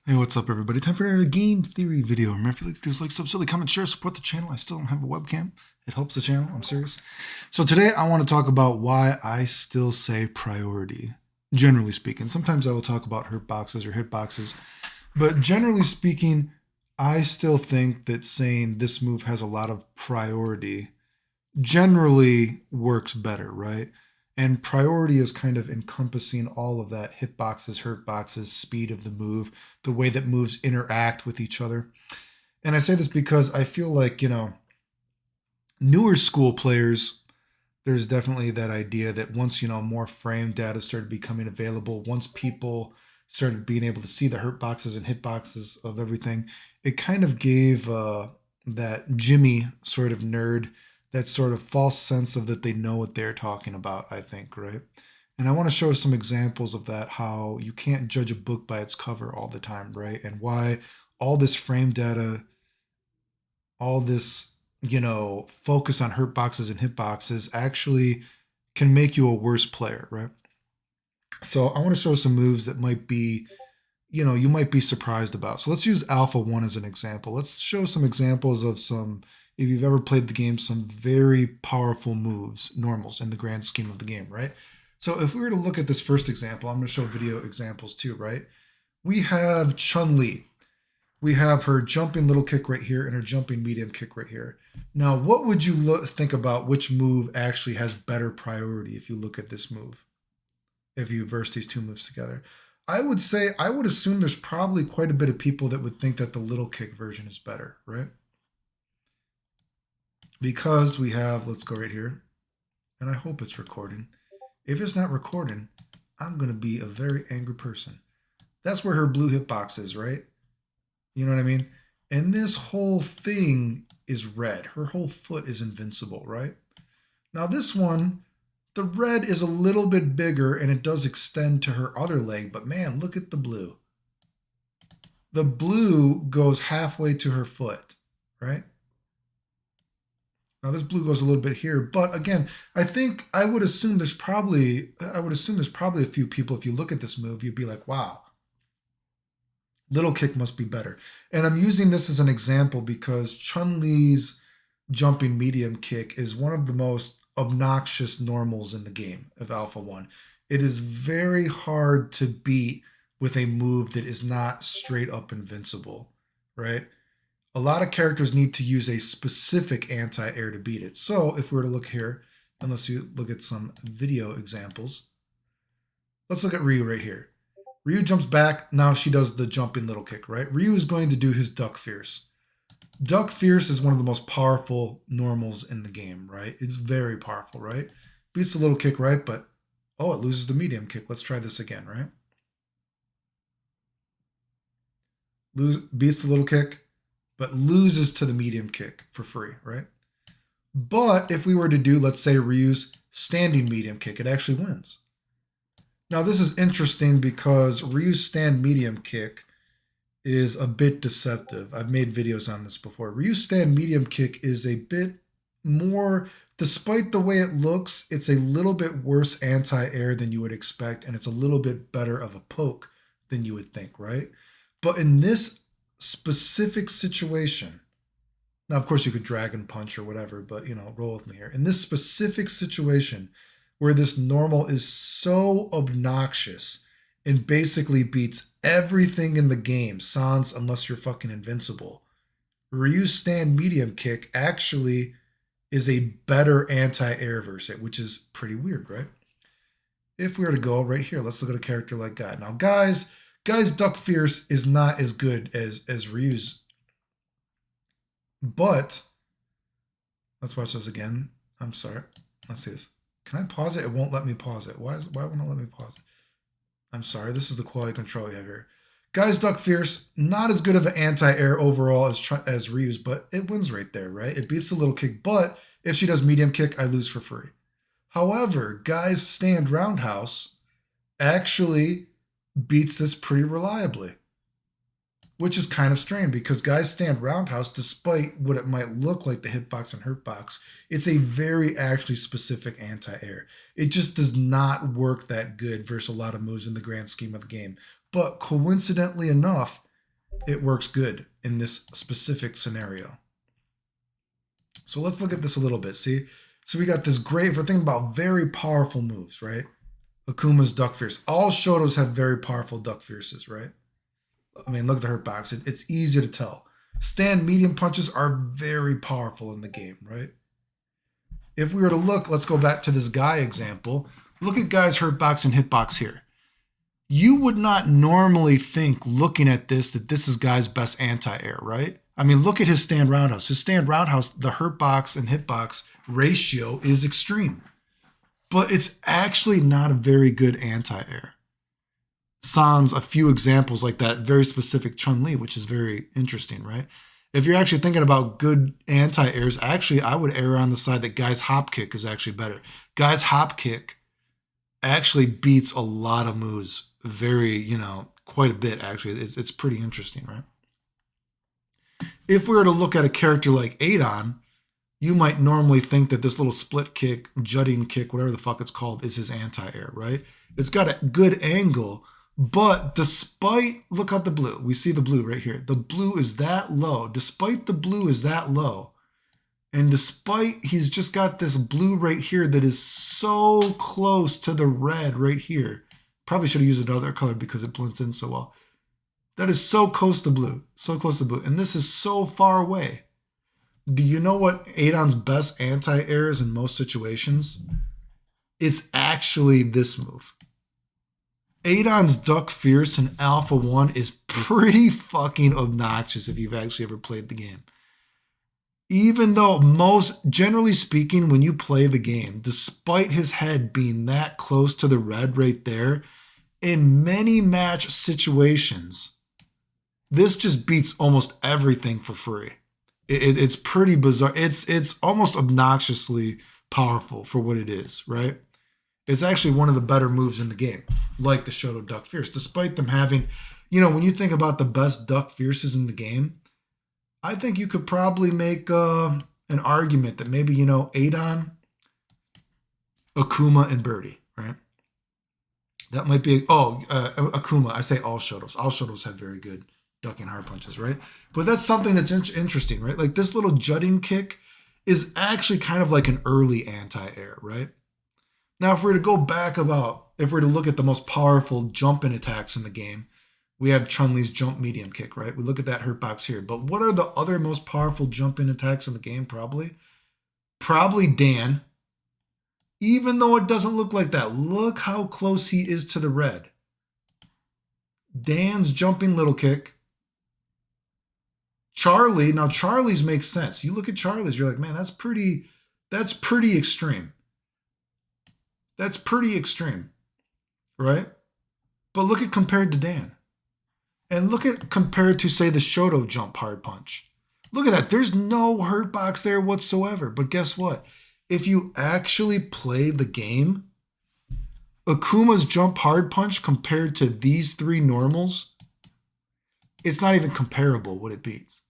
Hey, what's up, everybody? Time for another game theory video. Remember, if you like the videos, like, sub, silly, comment, share, support the channel. I still don't have a webcam. It helps the channel. I'm serious. So today I want to talk about why I still say priority. Generally speaking, sometimes I will talk about hurt boxes or hit boxes, but generally speaking, I still think that saying this move has a lot of priority generally works better, right? And priority is kind of encompassing all of that: hitboxes, hurt boxes, speed of the move, the way that moves interact with each other. And I say this because I feel like, newer school players, there's definitely that idea that once, more frame data started becoming available, once people started being able to see the hurt boxes and hit boxes of everything, it kind of gave that Jimmy sort of nerd that sort of false sense of that they know what they're talking about, I think, right? And I want to show some examples of that, how you can't judge a book by its cover all the time, right? And why all this frame data, all this, focus on hurt boxes and hit boxes actually can make you a worse player, right? So I want to show some moves that might be, you might be surprised about. So let's use Alpha 1 as an example. Let's show some examples of some, if you've ever played the game, some very powerful moves, normals in the grand scheme of the game, right? So if we were to look at this first example, I'm going to show video examples too, right? We have Chun-Li. We have her jumping little kick right here and her jumping medium kick right here. Now, what would you think about which move actually has better priority if you look at this move, if you verse these two moves together? I would say, I would assume there's probably quite a bit of people that would think that the little kick version is better, right? Because we have, let's go right here, and I hope it's recording. If it's not recording, I'm going to be a very angry person. That's where her blue hitbox is, right? You know what I mean? And this whole thing is red. Her whole foot is invincible, right? Now this one, the red is a little bit bigger and it does extend to her other leg, but man, look at the blue. The blue goes halfway to her foot, right? Now this blue goes a little bit here, but again, I would assume there's probably a few people, if you look at this move, you'd be like, wow, little kick must be better. And I'm using this as an example because Chun-Li's jumping medium kick is one of the most obnoxious normals in the game of Alpha 1. It is very hard to beat with a move that is not straight up invincible, right? A lot of characters need to use a specific anti-air to beat it. So if we were to look here, unless you look at some video examples, let's look at Ryu right here. Ryu jumps back. Now she does the jumping little kick, right? Ryu is going to do his Duck Fierce. Duck Fierce is one of the most powerful normals in the game, right? It's very powerful, right? Beats the little kick, right? But, oh, it loses the medium kick. Let's try this again, right? Beats the little kick, but loses to the medium kick for free, right? But if we were to do, let's say, Ryu's standing medium kick, it actually wins. Now, this is interesting because Ryu's stand medium kick is a bit deceptive. I've made videos on this before. Ryu's stand medium kick is a bit more, despite the way it looks, it's a little bit worse anti-air than you would expect, and it's a little bit better of a poke than you would think, right? But in this specific situation, now, of course, you could dragon punch or whatever, but, roll with me here. In this specific situation, where this normal is so obnoxious and basically beats everything in the game, sans unless you're fucking invincible, Ryu's stand medium kick actually is a better anti-air version, which is pretty weird, right? If we were to go right here, let's look at a character like Guy. Now, Guy's Duck Fierce is not as good as Ryu's, but let's watch this again. I'm sorry. Let's see this. Can I pause it? It won't let me pause it. Why won't it let me pause it? I'm sorry. This is the quality control we have here. Guy's Duck Fierce, not as good of an anti-air overall as Ryu's, but it wins right there, right? It beats the little kick, but if she does medium kick, I lose for free. However, Guy's stand roundhouse actually beats this pretty reliably, which is kind of strange because Guy's stand roundhouse, despite what it might look like the hitbox and hurtbox, it's a very actually specific anti-air. It just does not work that good versus a lot of moves in the grand scheme of the game. But coincidentally enough, it works good in this specific scenario. So let's look at this a little bit. See, so we got this great, if we're thinking about very powerful moves, right? Akuma's Duck Fierce. All Shotos have very powerful Duck Fierces, right? I mean, look at the hurt box. It's easy to tell. Stand medium punches are very powerful in the game, right? If we were to look, let's go back to this guy example. Look at Guy's hurt box and hitbox here. You would not normally think, looking at this, that this is Guy's best anti-air, right? I mean, look at his stand roundhouse. His stand roundhouse, the hurt box and hitbox ratio is extreme. But it's actually not a very good anti-air. Sans a few examples like that very specific Chun-Li, which is very interesting, right? If you're actually thinking about good anti-airs, actually, I would err on the side that Guy's hop kick is actually better. Guy's hop kick actually beats a lot of moves very, quite a bit, actually. It's pretty interesting, right? If we were to look at a character like Adon, you might normally think that this little split kick, jutting kick, whatever the fuck it's called, is his anti-air, right? It's got a good angle, but despite, look at the blue. We see the blue right here. The blue is that low. Despite the blue is that low, and despite he's just got this blue right here that is so close to the red right here. Probably should have used another color because it blends in so well. That is so close to blue. So close to blue. And this is so far away. Do you know what Adon's best anti-air is in most situations? It's actually this move. Adon's Duck Fierce in Alpha 1 is pretty fucking obnoxious if you've actually ever played the game. Even though generally speaking, when you play the game, despite his head being that close to the red right there, in many match situations, this just beats almost everything for free. It's pretty bizarre. It's almost obnoxiously powerful for what it is, right? It's actually one of the better moves in the game, like the Shoto Duck Fierce, despite them having, when you think about the best Duck Fierces in the game, I think you could probably make an argument that maybe, Adon, Akuma, and Birdie, right? That might be, Akuma, I say all Shotos. All Shotos have very good ducking hard punches, right? But that's something that's interesting, right? Like this little jutting kick is actually kind of like an early anti-air, right? Now, if we were to go back if we were to look at the most powerful jumping attacks in the game, we have Chun-Li's jump medium kick, right? We look at that hurt box here. But what are the other most powerful jumping attacks in the game? Probably Dan. Even though it doesn't look like that. Look how close he is to the red. Dan's jumping little kick. Charlie. Now, Charlie's makes sense. You look at Charlie's, you're like, man, that's pretty extreme. That's pretty extreme, right? But look at compared to Dan. And look at compared to, say, the Shoto jump hard punch. Look at that. There's no hurt box there whatsoever. But guess what? If you actually play the game, Akuma's jump hard punch compared to these three normals, it's not even comparable what it beats.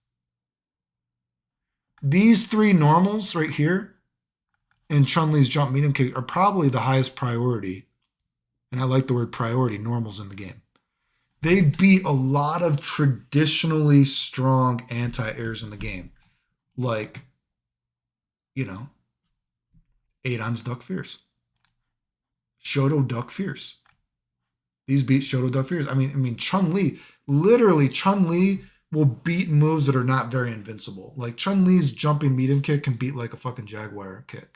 These three normals right here and Chun-Li's jump medium kick are probably the highest priority, and I like the word priority, normals in the game. They beat a lot of traditionally strong anti-airs in the game, like, Adon's Duck Fierce, Shoto Duck Fierce. These beat Shoto Duck Fierce. I mean, Chun-Li will beat moves that are not very invincible. Like Chun-Li's jumping medium kick can beat like a fucking Jaguar kick.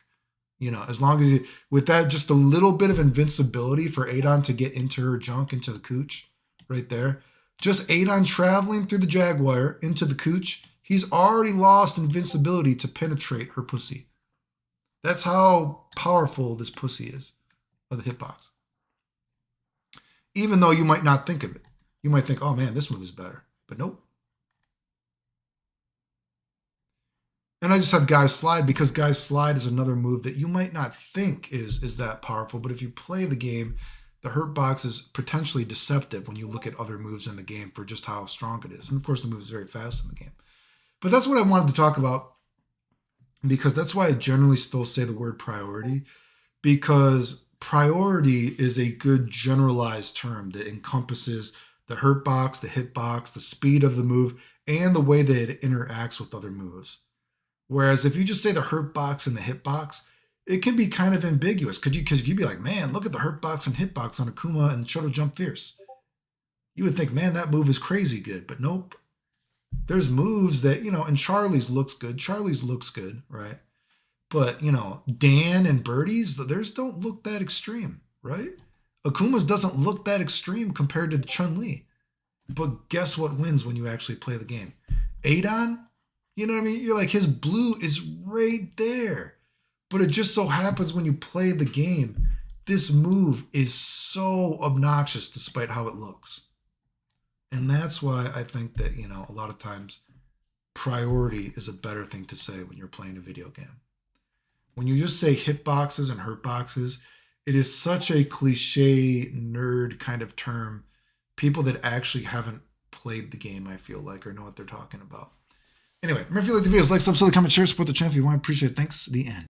As long as with that, just a little bit of invincibility for Adon to get into her junk, into the cooch right there. Just Adon traveling through the Jaguar into the cooch, he's already lost invincibility to penetrate her pussy. That's how powerful this pussy is, of the hitbox. Even though you might not think of it. You might think, oh man, this move is better. But nope. And I just have Guy's Slide because Guy's Slide is another move that you might not think is that powerful. But if you play the game, the hurt box is potentially deceptive when you look at other moves in the game for just how strong it is. And of course, the move is very fast in the game. But that's what I wanted to talk about, because that's why I generally still say the word priority, because priority is a good generalized term that encompasses the hurt box, the hitbox, the speed of the move, and the way that it interacts with other moves. Whereas if you just say the hurt box and the hitbox, it can be kind of ambiguous. Because you'd be like, man, look at the hurt box and hitbox on Akuma and Shoto Jump Fierce. You would think, man, that move is crazy good. But nope. There's moves that, and Charlie's looks good. Charlie's looks good, right? But, Dan and Birdie's, theirs don't look that extreme, right? Akuma's doesn't look that extreme compared to Chun-Li. But guess what wins when you actually play the game? Adon, you know what I mean? You're like, his blue is right there. But it just so happens when you play the game, this move is so obnoxious despite how it looks. And that's why I think that, a lot of times priority is a better thing to say when you're playing a video game. When you just say hitboxes and hurtboxes, it is such a cliche nerd kind of term. People that actually haven't played the game, I feel like, or know what they're talking about. Anyway, remember if you like the videos, like, subscribe, comment, share, support the channel if you want. Appreciate it. Thanks. The end.